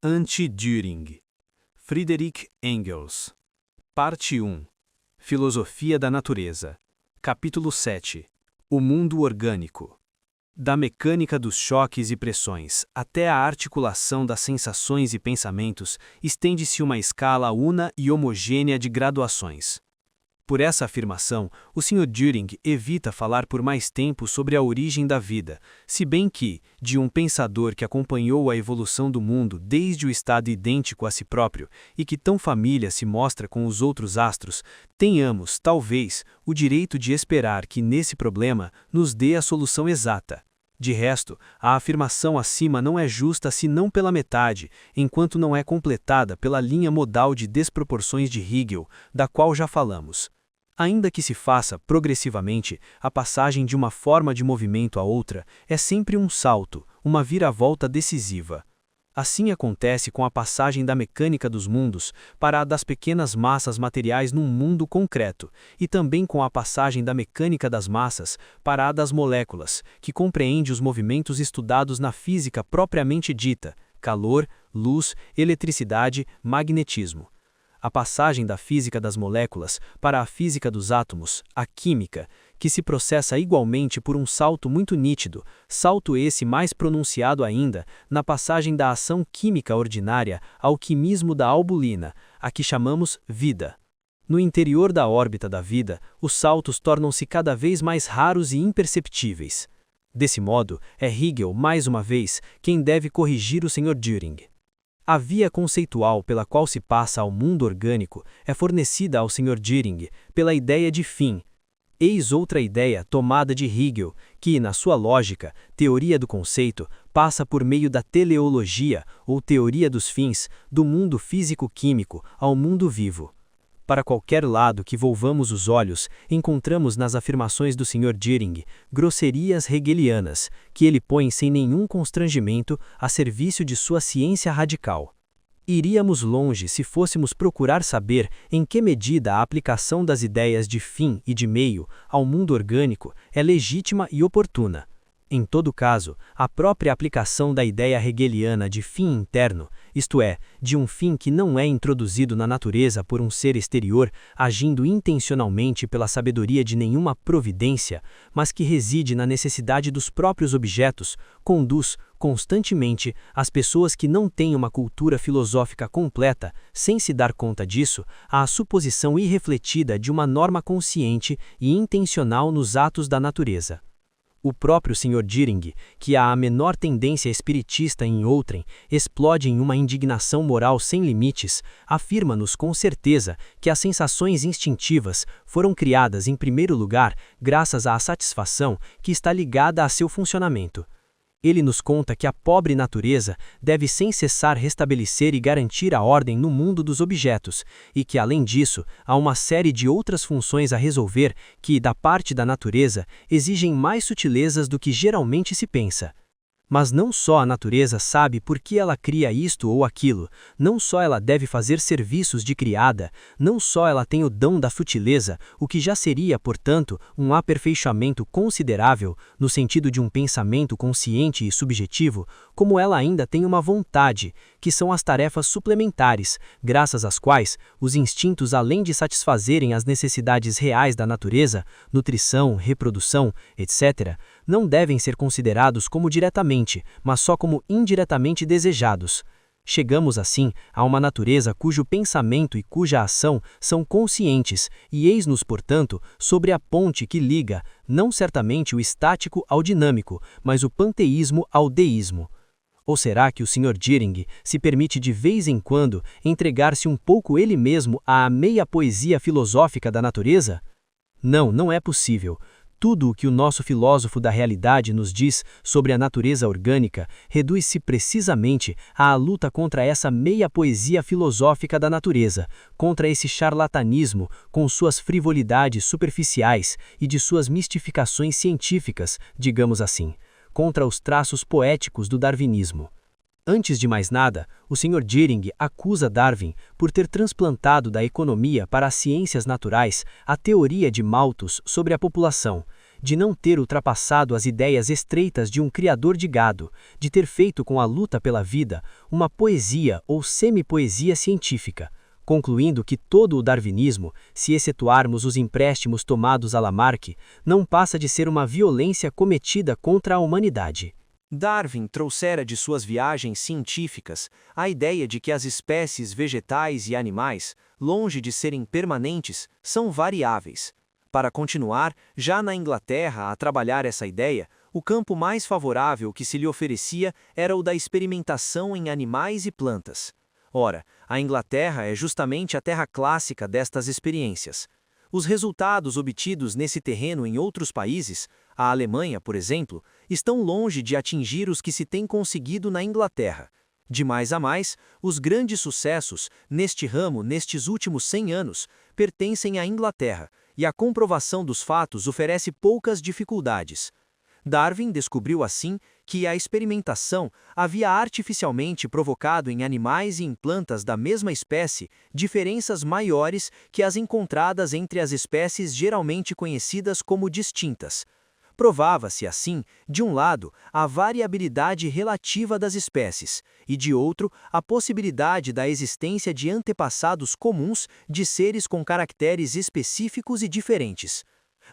Anti-Düring. Friedrich Engels. Parte 1. Filosofia da Natureza. Capítulo 7. O mundo orgânico. Da mecânica dos choques e pressões até a articulação das sensações e pensamentos, estende-se uma escala una e homogênea de graduações. Por essa afirmação, o Sr. Düring evita falar por mais tempo sobre a origem da vida, se bem que, de um pensador que acompanhou a evolução do mundo desde o estado idêntico a si próprio e que tão família se mostra com os outros astros, tenhamos, talvez, o direito de esperar que nesse problema nos dê a solução exata. De resto, a afirmação acima não é justa senão pela metade, enquanto não é completada pela linha modal de desproporções de Hegel, da qual já falamos. Ainda que se faça progressivamente, a passagem de uma forma de movimento a outra é sempre um salto, uma viravolta decisiva. Assim acontece com a passagem da mecânica dos mundos para a das pequenas massas materiais num mundo concreto, e também com a passagem da mecânica das massas para a das moléculas, que compreende os movimentos estudados na física propriamente dita: calor, luz, eletricidade, magnetismo. A passagem da física das moléculas para a física dos átomos, a química, que se processa igualmente por um salto muito nítido, salto esse mais pronunciado ainda, na passagem da ação química ordinária ao quimismo da albulina, a que chamamos vida. No interior da órbita da vida, os saltos tornam-se cada vez mais raros e imperceptíveis. Desse modo, é Hegel, mais uma vez, quem deve corrigir o Sr. Düring. A via conceitual pela qual se passa ao mundo orgânico é fornecida ao Sr. Düring pela ideia de fim. Eis outra ideia tomada de Hegel, que, na sua lógica, teoria do conceito, passa por meio da teleologia, ou teoria dos fins, do mundo físico-químico ao mundo vivo. Para qualquer lado que volvamos os olhos, encontramos nas afirmações do Sr. Düring grosserias hegelianas, que ele põe sem nenhum constrangimento a serviço de sua ciência radical. Iríamos longe se fôssemos procurar saber em que medida a aplicação das ideias de fim e de meio ao mundo orgânico é legítima e oportuna. Em todo caso, a própria aplicação da ideia hegeliana de fim interno, isto é, de um fim que não é introduzido na natureza por um ser exterior, agindo intencionalmente pela sabedoria de nenhuma providência, mas que reside na necessidade dos próprios objetos, conduz, constantemente, as pessoas que não têm uma cultura filosófica completa, sem se dar conta disso, à suposição irrefletida de uma norma consciente e intencional nos atos da natureza. O próprio Sr. Düring, que há a menor tendência espiritista em outrem, explode em uma indignação moral sem limites, afirma-nos com certeza que as sensações instintivas foram criadas em primeiro lugar graças à satisfação que está ligada a seu funcionamento. Ele nos conta que a pobre natureza deve sem cessar restabelecer e garantir a ordem no mundo dos objetos, e que, além disso, há uma série de outras funções a resolver que, da parte da natureza, exigem mais sutilezas do que geralmente se pensa. Mas não só a natureza sabe por que ela cria isto ou aquilo, não só ela deve fazer serviços de criada, não só ela tem o dom da sutileza, o que já seria, portanto, um aperfeiçoamento considerável, no sentido de um pensamento consciente e subjetivo, como ela ainda tem uma vontade, que são as tarefas suplementares, graças às quais os instintos, além de satisfazerem as necessidades reais da natureza, nutrição, reprodução, etc., não devem ser considerados como diretamente, mas só como indiretamente desejados. Chegamos, assim, a uma natureza cujo pensamento e cuja ação são conscientes, e eis-nos, portanto, sobre a ponte que liga, não certamente o estático ao dinâmico, mas o panteísmo ao deísmo. Ou será que o Sr. Düring se permite de vez em quando entregar-se um pouco ele mesmo à meia poesia filosófica da natureza? Não, não é possível. Tudo o que o nosso filósofo da realidade nos diz sobre a natureza orgânica reduz-se precisamente à luta contra essa meia poesia filosófica da natureza, contra esse charlatanismo com suas frivolidades superficiais e de suas mistificações científicas, digamos assim, contra os traços poéticos do darwinismo. Antes de mais nada, o Sr. Düring acusa Darwin por ter transplantado da economia para as ciências naturais a teoria de Malthus sobre a população, de não ter ultrapassado as ideias estreitas de um criador de gado, de ter feito com a luta pela vida uma poesia ou semi-poesia científica, concluindo que todo o darwinismo, se excetuarmos os empréstimos tomados a Lamarck, não passa de ser uma violência cometida contra a humanidade. Darwin trouxera de suas viagens científicas a ideia de que as espécies vegetais e animais, longe de serem permanentes, são variáveis. Para continuar, já na Inglaterra, a trabalhar essa ideia, o campo mais favorável que se lhe oferecia era o da experimentação em animais e plantas. Ora, a Inglaterra é justamente a terra clássica destas experiências. Os resultados obtidos nesse terreno em outros países, a Alemanha, por exemplo, estão longe de atingir os que se tem conseguido na Inglaterra. De mais a mais, os grandes sucessos neste ramo nestes últimos 100 anos pertencem à Inglaterra, e a comprovação dos fatos oferece poucas dificuldades. Darwin descobriu assim que a experimentação havia artificialmente provocado em animais e em plantas da mesma espécie diferenças maiores que as encontradas entre as espécies geralmente conhecidas como distintas. Provava-se assim, de um lado, a variabilidade relativa das espécies, e de outro, a possibilidade da existência de antepassados comuns de seres com caracteres específicos e diferentes.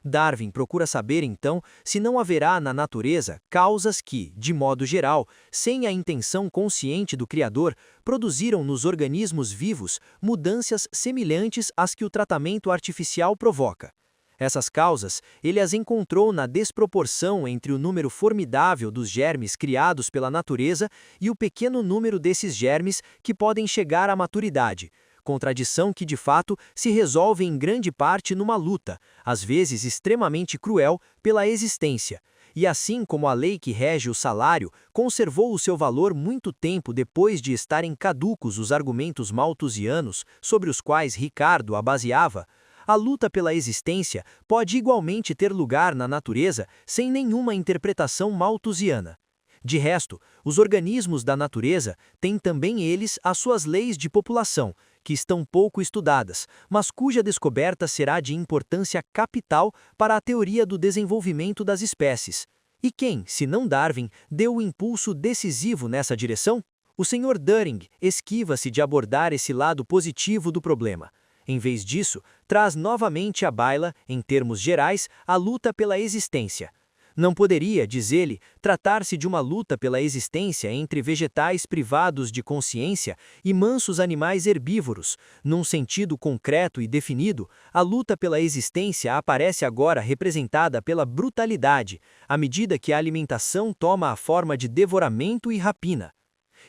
Darwin procura saber, então, se não haverá na natureza causas que, de modo geral, sem a intenção consciente do Criador, produziram nos organismos vivos mudanças semelhantes às que o tratamento artificial provoca. Essas causas ele as encontrou na desproporção entre o número formidável dos germes criados pela natureza e o pequeno número desses germes que podem chegar à maturidade. Contradição que de fato se resolve em grande parte numa luta, às vezes extremamente cruel, pela existência. E assim como a lei que rege o salário conservou o seu valor muito tempo depois de estarem caducos os argumentos malthusianos sobre os quais Ricardo a baseava, a luta pela existência pode igualmente ter lugar na natureza sem nenhuma interpretação malthusiana. De resto, os organismos da natureza têm também eles as suas leis de população, que estão pouco estudadas, mas cuja descoberta será de importância capital para a teoria do desenvolvimento das espécies. E quem, se não Darwin, deu o impulso decisivo nessa direção? O Sr. Düring esquiva-se de abordar esse lado positivo do problema. Em vez disso, traz novamente à baila, em termos gerais, a luta pela existência. Não poderia, diz ele, tratar-se de uma luta pela existência entre vegetais privados de consciência e mansos animais herbívoros. Num sentido concreto e definido, a luta pela existência aparece agora representada pela brutalidade, à medida que a alimentação toma a forma de devoramento e rapina.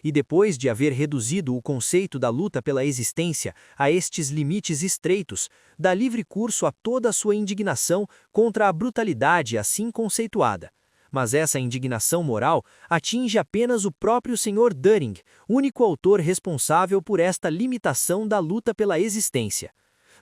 E depois de haver reduzido o conceito da luta pela existência a estes limites estreitos, dá livre curso a toda a sua indignação contra a brutalidade assim conceituada. Mas essa indignação moral atinge apenas o próprio Sr. Düring, único autor responsável por esta limitação da luta pela existência.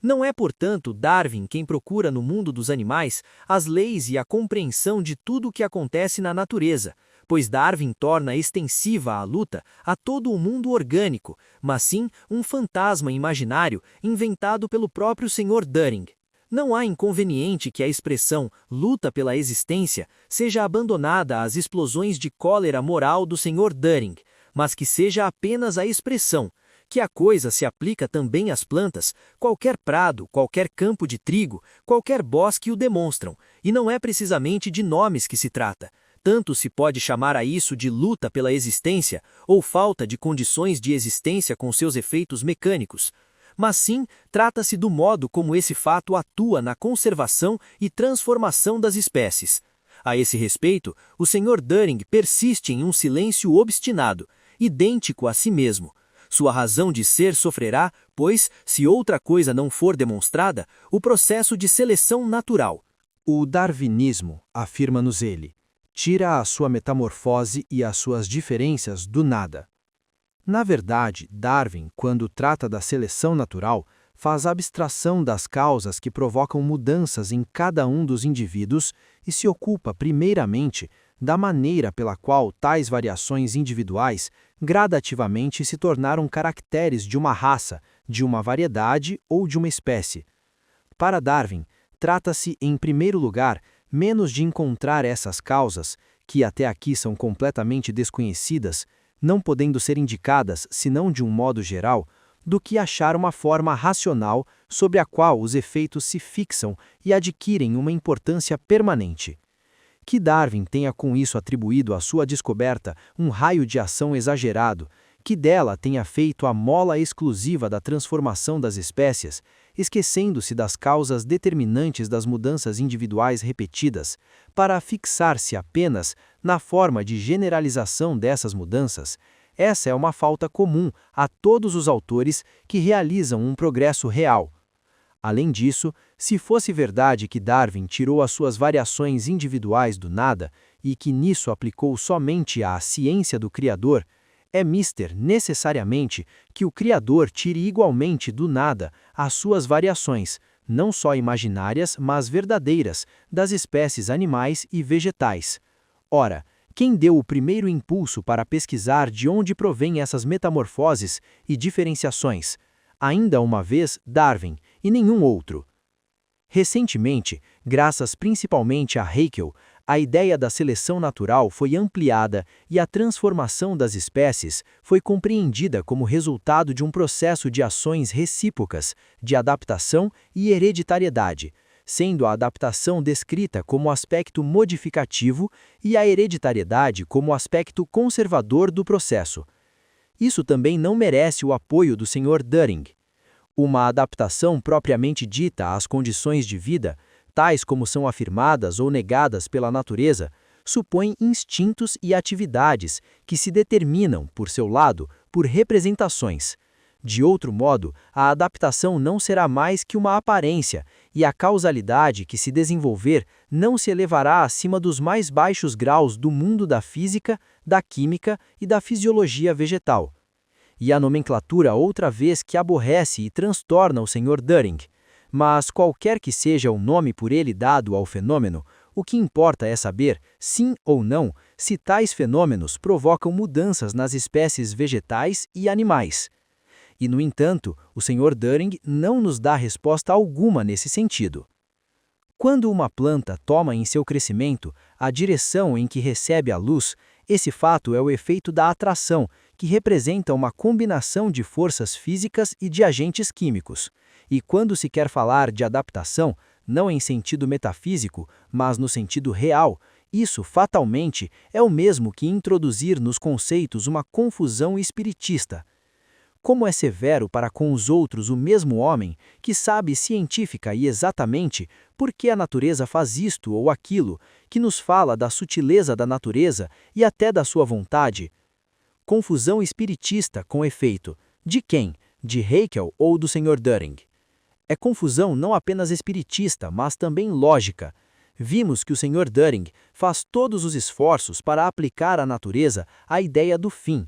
Não é, portanto, Darwin quem procura no mundo dos animais as leis e a compreensão de tudo o que acontece na natureza, pois Darwin torna extensiva a luta a todo o mundo orgânico, mas sim um fantasma imaginário inventado pelo próprio Sr. Düring. Não há inconveniente que a expressão luta pela existência seja abandonada às explosões de cólera moral do Sr. Düring, mas que seja apenas a expressão, que a coisa se aplica também às plantas, qualquer prado, qualquer campo de trigo, qualquer bosque o demonstram, e não é precisamente de nomes que se trata. Tanto se pode chamar a isso de luta pela existência ou falta de condições de existência com seus efeitos mecânicos. Mas sim, trata-se do modo como esse fato atua na conservação e transformação das espécies. A esse respeito, o Sr. Düring persiste em um silêncio obstinado, idêntico a si mesmo. Sua razão de ser sofrerá, pois, se outra coisa não for demonstrada, o processo de seleção natural. O darwinismo, afirma-nos ele, tira a sua metamorfose e as suas diferenças do nada. Na verdade, Darwin, quando trata da seleção natural, faz abstração das causas que provocam mudanças em cada um dos indivíduos e se ocupa, primeiramente, da maneira pela qual tais variações individuais gradativamente se tornaram caracteres de uma raça, de uma variedade ou de uma espécie. Para Darwin, trata-se, em primeiro lugar, menos de encontrar essas causas, que até aqui são completamente desconhecidas, não podendo ser indicadas senão de um modo geral, do que achar uma forma racional sobre a qual os efeitos se fixam e adquirem uma importância permanente. Que Darwin tenha com isso atribuído à sua descoberta um raio de ação exagerado, que dela tenha feito a mola exclusiva da transformação das espécies, esquecendo-se das causas determinantes das mudanças individuais repetidas, para fixar-se apenas na forma de generalização dessas mudanças, essa é uma falta comum a todos os autores que realizam um progresso real. Além disso, se fosse verdade que Darwin tirou as suas variações individuais do nada e que nisso aplicou somente à ciência do Criador, é mister necessariamente que o Criador tire igualmente do nada as suas variações, não só imaginárias, mas verdadeiras, das espécies animais e vegetais. Ora, quem deu o primeiro impulso para pesquisar de onde provêm essas metamorfoses e diferenciações? Ainda uma vez, Darwin, e nenhum outro. Recentemente, graças principalmente a Haeckel, a ideia da seleção natural foi ampliada e a transformação das espécies foi compreendida como resultado de um processo de ações recíprocas, de adaptação e hereditariedade, sendo a adaptação descrita como aspecto modificativo e a hereditariedade como aspecto conservador do processo. Isso também não merece o apoio do Sr. Düring. Uma adaptação propriamente dita às condições de vida, tais como são afirmadas ou negadas pela natureza, supõe instintos e atividades que se determinam, por seu lado, por representações. De outro modo, a adaptação não será mais que uma aparência, e a causalidade que se desenvolver não se elevará acima dos mais baixos graus do mundo da física, da química e da fisiologia vegetal. E a nomenclatura outra vez que aborrece e transtorna o Sr. Düring. Mas qualquer que seja o nome por ele dado ao fenômeno, o que importa é saber, sim ou não, se tais fenômenos provocam mudanças nas espécies vegetais e animais. E, no entanto, o Sr. Düring não nos dá resposta alguma nesse sentido. Quando uma planta toma em seu crescimento a direção em que recebe a luz, esse fato é o efeito da atração, que representa uma combinação de forças físicas e de agentes químicos. E quando se quer falar de adaptação, não em sentido metafísico, mas no sentido real, isso fatalmente é o mesmo que introduzir nos conceitos uma confusão espiritista. Como é severo para com os outros o mesmo homem, que sabe científica e exatamente por que a natureza faz isto ou aquilo, que nos fala da sutileza da natureza e até da sua vontade. Confusão espiritista com efeito. De quem? De Haeckel ou do Sr. Düring? É confusão não apenas espiritista, mas também lógica. Vimos que o Sr. Düring faz todos os esforços para aplicar à natureza a ideia do fim.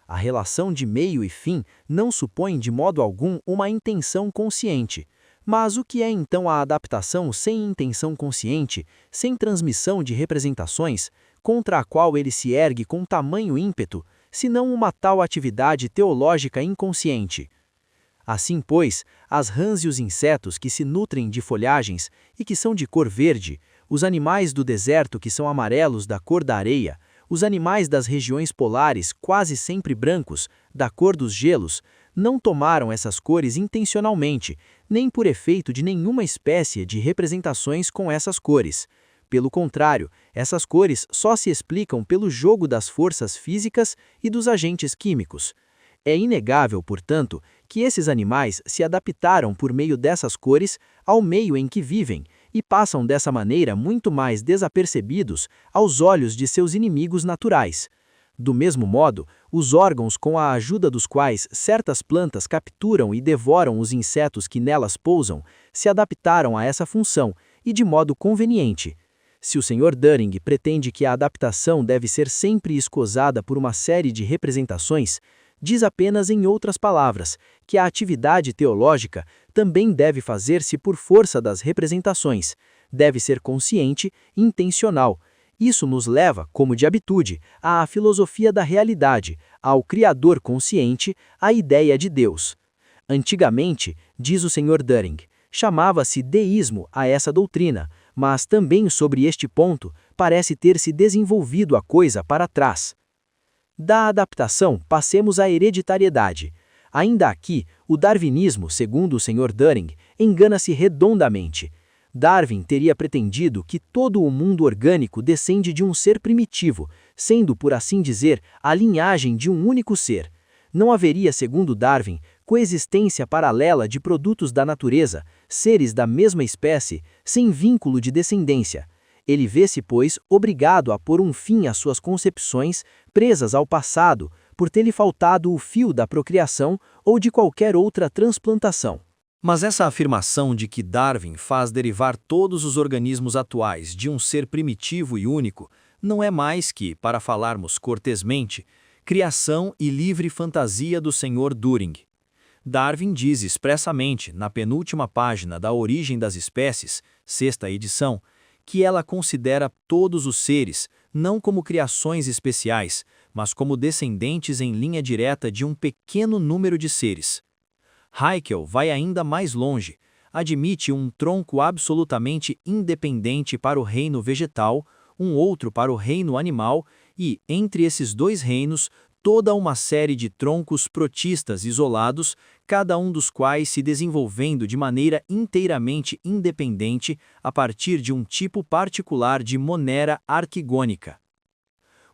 A relação de meio e fim não supõe de modo algum uma intenção consciente. Mas o que é então a adaptação sem intenção consciente, sem transmissão de representações, contra a qual ele se ergue com tamanho ímpeto, senão uma tal atividade teológica inconsciente? Assim, pois, as rãs e os insetos que se nutrem de folhagens e que são de cor verde, os animais do deserto que são amarelos da cor da areia, os animais das regiões polares quase sempre brancos, da cor dos gelos, não tomaram essas cores intencionalmente, nem por efeito de nenhuma espécie de representações com essas cores. Pelo contrário, essas cores só se explicam pelo jogo das forças físicas e dos agentes químicos. É inegável, portanto, que esses animais se adaptaram por meio dessas cores ao meio em que vivem, e passam dessa maneira muito mais desapercebidos aos olhos de seus inimigos naturais. Do mesmo modo, os órgãos com a ajuda dos quais certas plantas capturam e devoram os insetos que nelas pousam, se adaptaram a essa função, e de modo conveniente. Se o Sr. Düring pretende que a adaptação deve ser sempre escosada por uma série de representações, diz apenas em outras palavras que a atividade teológica também deve fazer-se por força das representações, deve ser consciente e intencional. Isso nos leva, como de habitude, à filosofia da realidade, ao Criador consciente, à ideia de Deus. Antigamente, diz o Sr. Düring, chamava-se deísmo a essa doutrina, mas também sobre este ponto parece ter se desenvolvido a coisa para trás. Da adaptação, passemos à hereditariedade. Ainda aqui, o darwinismo, segundo o Sr. Dunning, engana-se redondamente. Darwin teria pretendido que todo o mundo orgânico descende de um ser primitivo, sendo, por assim dizer, a linhagem de um único ser. Não haveria, segundo Darwin, coexistência paralela de produtos da natureza, seres da mesma espécie, sem vínculo de descendência. Ele vê-se, pois, obrigado a pôr um fim às suas concepções, presas ao passado, por ter-lhe faltado o fio da procriação ou de qualquer outra transplantação. Mas essa afirmação de que Darwin faz derivar todos os organismos atuais de um ser primitivo e único não é mais que, para falarmos cortesmente, criação e livre fantasia do Sr. Dunning. Darwin diz expressamente, na penúltima página da Origem das Espécies, sexta edição, que ela considera todos os seres, não como criações especiais, mas como descendentes em linha direta de um pequeno número de seres. Haeckel vai ainda mais longe, admite um tronco absolutamente independente para o reino vegetal, um outro para o reino animal e, entre esses dois reinos, toda uma série de troncos protistas isolados, cada um dos quais se desenvolvendo de maneira inteiramente independente a partir de um tipo particular de monera arquigônica.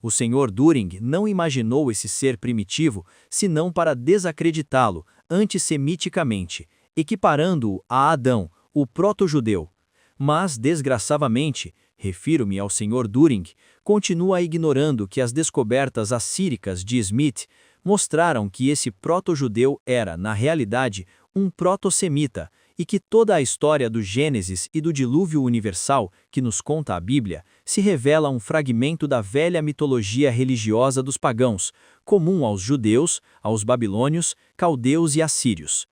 O Sr. Dunning não imaginou esse ser primitivo senão para desacreditá-lo antissemiticamente, equiparando-o a Adão, o proto-judeu. Mas, desgraçadamente, refiro-me ao Sr. Dunning, continua ignorando que as descobertas assíricas de Smith mostraram que esse proto-judeu era, na realidade, um proto-semita e que toda a história do Gênesis e do dilúvio universal que nos conta a Bíblia se revela um fragmento da velha mitologia religiosa dos pagãos, comum aos judeus, aos babilônios, caldeus e assírios.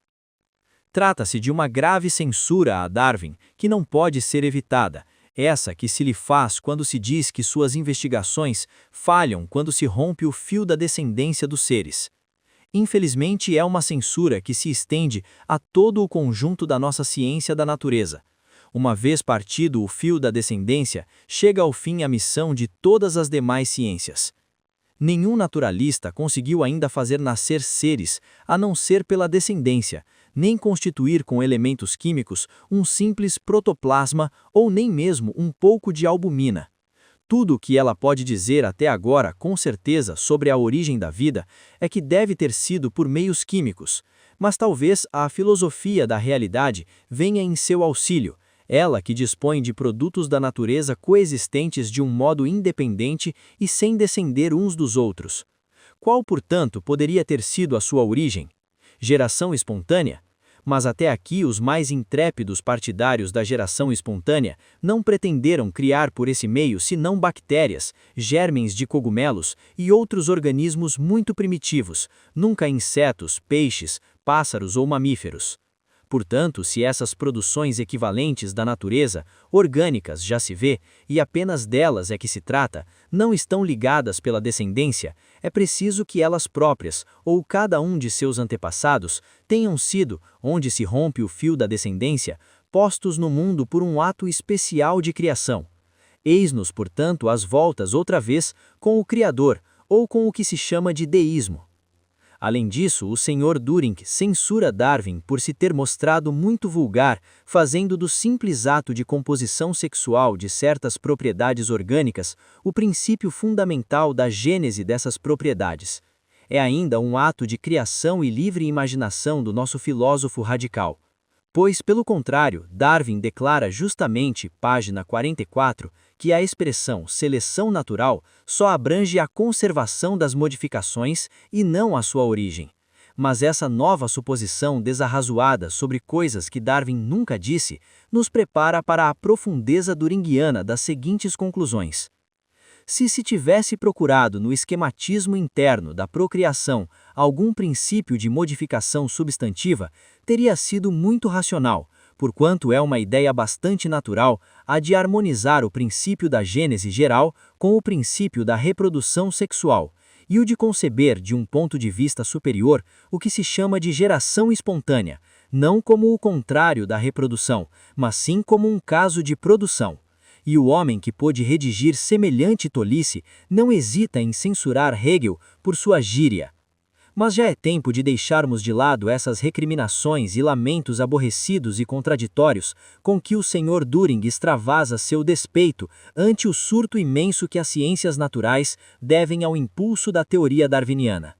Trata-se de uma grave censura a Darwin, que não pode ser evitada, essa que se lhe faz quando se diz que suas investigações falham quando se rompe o fio da descendência dos seres. Infelizmente, é uma censura que se estende a todo o conjunto da nossa ciência da natureza. Uma vez partido o fio da descendência, chega ao fim a missão de todas as demais ciências. Nenhum naturalista conseguiu ainda fazer nascer seres, a não ser pela descendência, nem constituir com elementos químicos um simples protoplasma ou nem mesmo um pouco de albumina. Tudo o que ela pode dizer até agora, com certeza, sobre a origem da vida é que deve ter sido por meios químicos, mas talvez a filosofia da realidade venha em seu auxílio, ela que dispõe de produtos da natureza coexistentes de um modo independente e sem descender uns dos outros. Qual, portanto, poderia ter sido a sua origem? Geração espontânea? Mas até aqui os mais intrépidos partidários da geração espontânea não pretenderam criar por esse meio senão bactérias, germens de cogumelos e outros organismos muito primitivos, nunca insetos, peixes, pássaros ou mamíferos. Portanto, se essas produções equivalentes da natureza, orgânicas já se vê, e apenas delas é que se trata, não estão ligadas pela descendência, é preciso que elas próprias, ou cada um de seus antepassados, tenham sido, onde se rompe o fio da descendência, postos no mundo por um ato especial de criação. Eis-nos, portanto, às voltas outra vez com o Criador, ou com o que se chama de deísmo. Além disso, o Sr. Dunning censura Darwin por se ter mostrado muito vulgar, fazendo do simples ato de composição sexual de certas propriedades orgânicas o princípio fundamental da gênese dessas propriedades. É ainda um ato de criação e livre imaginação do nosso filósofo radical. Pois, pelo contrário, Darwin declara justamente, página 44, que a expressão seleção natural só abrange a conservação das modificações e não a sua origem. Mas essa nova suposição desarrazoada sobre coisas que Darwin nunca disse, nos prepara para a profundeza dunningiana das seguintes conclusões. Se tivesse procurado no esquematismo interno da procriação algum princípio de modificação substantiva, teria sido muito racional, porquanto é uma ideia bastante natural a de harmonizar o princípio da gênese geral com o princípio da reprodução sexual, e o de conceber de um ponto de vista superior o que se chama de geração espontânea, não como o contrário da reprodução, mas sim como um caso de produção. e o homem que pôde redigir semelhante tolice não hesita em censurar Hegel por sua gíria. Mas já é tempo de deixarmos de lado essas recriminações e lamentos aborrecidos e contraditórios com que o Sr. Düring extravasa seu despeito ante o surto imenso que as ciências naturais devem ao impulso da teoria darwiniana.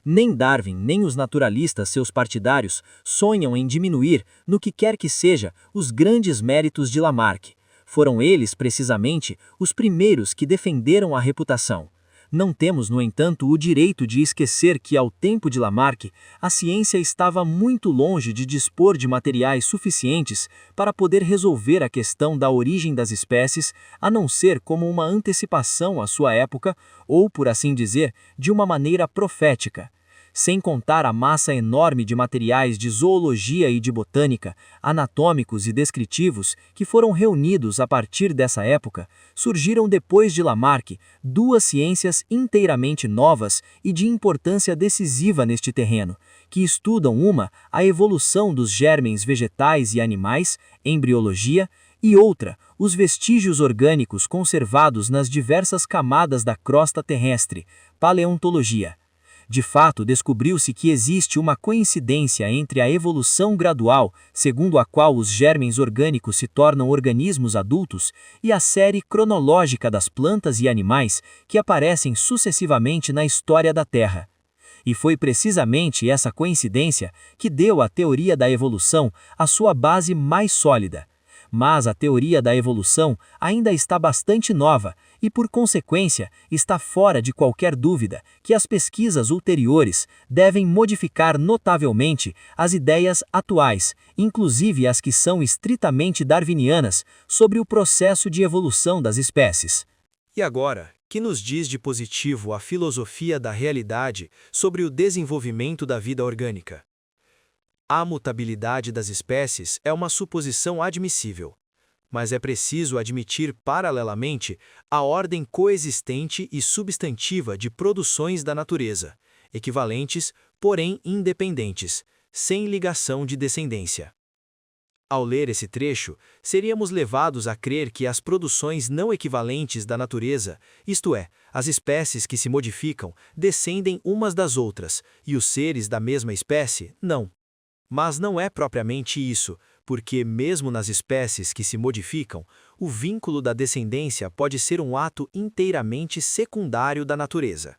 Nem Darwin, nem os naturalistas seus partidários sonham em diminuir, no que quer que seja, os grandes méritos de Lamarck. Foram eles, precisamente, os primeiros que defenderam a reputação. Não temos, no entanto, o direito de esquecer que, ao tempo de Lamarck, a ciência estava muito longe de dispor de materiais suficientes para poder resolver a questão da origem das espécies, a não ser como uma antecipação à sua época, ou, por assim dizer, de uma maneira profética. Sem contar a massa enorme de materiais de zoologia e de botânica, anatômicos e descritivos, que foram reunidos a partir dessa época, surgiram depois de Lamarck duas ciências inteiramente novas e de importância decisiva neste terreno, que estudam uma, a evolução dos gérmens vegetais e animais, embriologia, e outra, os vestígios orgânicos conservados nas diversas camadas da crosta terrestre, paleontologia. De fato, descobriu-se que existe uma coincidência entre a evolução gradual, segundo a qual os gérmens orgânicos se tornam organismos adultos, e a série cronológica das plantas e animais que aparecem sucessivamente na história da Terra. E foi precisamente essa coincidência que deu à teoria da evolução a sua base mais sólida. Mas a teoria da evolução ainda está bastante nova e, por consequência, está fora de qualquer dúvida que as pesquisas ulteriores devem modificar notavelmente as ideias atuais, inclusive as que são estritamente darwinianas, sobre o processo de evolução das espécies. E agora, que nos diz de positivo a filosofia da realidade sobre o desenvolvimento da vida orgânica? A mutabilidade das espécies é uma suposição admissível, mas é preciso admitir paralelamente a ordem coexistente e substantiva de produções da natureza, equivalentes, porém independentes, sem ligação de descendência. Ao ler esse trecho, seríamos levados a crer que as produções não equivalentes da natureza, isto é, as espécies que se modificam, descendem umas das outras, e os seres da mesma espécie, não. Mas não é propriamente isso, porque mesmo nas espécies que se modificam, o vínculo da descendência pode ser um ato inteiramente secundário da natureza.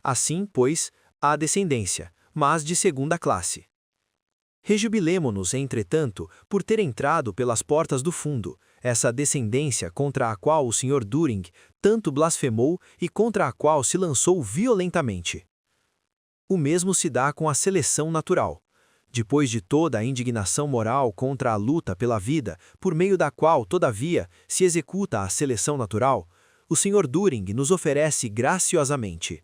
Assim, pois, há descendência, mas de segunda classe. Rejubilemo-nos, entretanto, por ter entrado pelas portas do fundo, essa descendência contra a qual o Sr. Düring tanto blasfemou e contra a qual se lançou violentamente. O mesmo se dá com a seleção natural. Depois de toda a indignação moral contra a luta pela vida, por meio da qual, todavia, se executa a seleção natural, o Sr. Düring nos oferece graciosamente: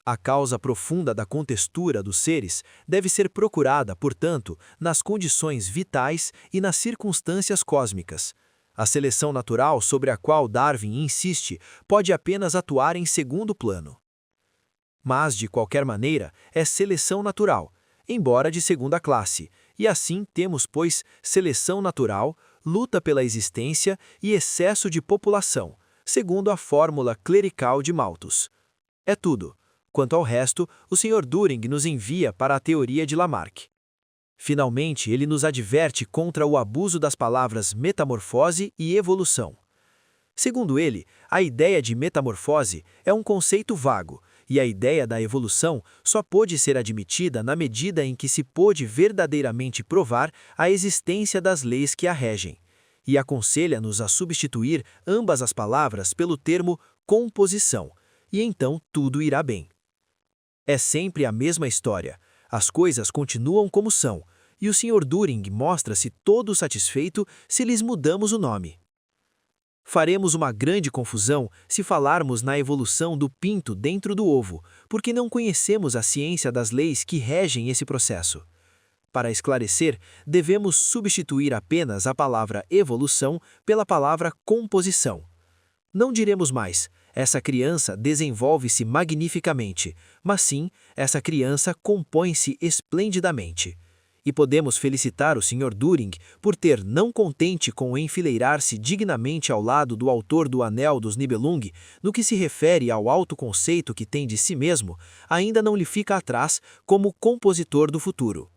a causa profunda da contextura dos seres deve ser procurada, portanto, nas condições vitais e nas circunstâncias cósmicas. A seleção natural sobre a qual Darwin insiste pode apenas atuar em segundo plano. Mas, de qualquer maneira, é seleção natural, embora de segunda classe, e assim temos, pois, seleção natural, luta pela existência e excesso de população, segundo a fórmula clerical de Malthus. É tudo. Quanto ao resto, o Sr. Düring nos envia para a teoria de Lamarck. Finalmente, ele nos adverte contra o abuso das palavras metamorfose e evolução. Segundo ele, a ideia de metamorfose é um conceito vago, e a ideia da evolução só pôde ser admitida na medida em que se pôde verdadeiramente provar a existência das leis que a regem, e aconselha-nos a substituir ambas as palavras pelo termo composição, e então tudo irá bem. É sempre a mesma história, as coisas continuam como são, e o Sr. Düring mostra-se todo satisfeito se lhes mudamos o nome. Faremos uma grande confusão se falarmos na evolução do pinto dentro do ovo, porque não conhecemos a ciência das leis que regem esse processo. Para esclarecer, devemos substituir apenas a palavra evolução pela palavra composição. Não diremos mais, essa criança desenvolve-se magnificamente, mas sim, essa criança compõe-se esplendidamente. E podemos felicitar o Sr. Düring por ter, não contente com enfileirar-se dignamente ao lado do autor do Anel dos Nibelung, no que se refere ao autoconceito que tem de si mesmo, ainda não lhe fica atrás como compositor do futuro.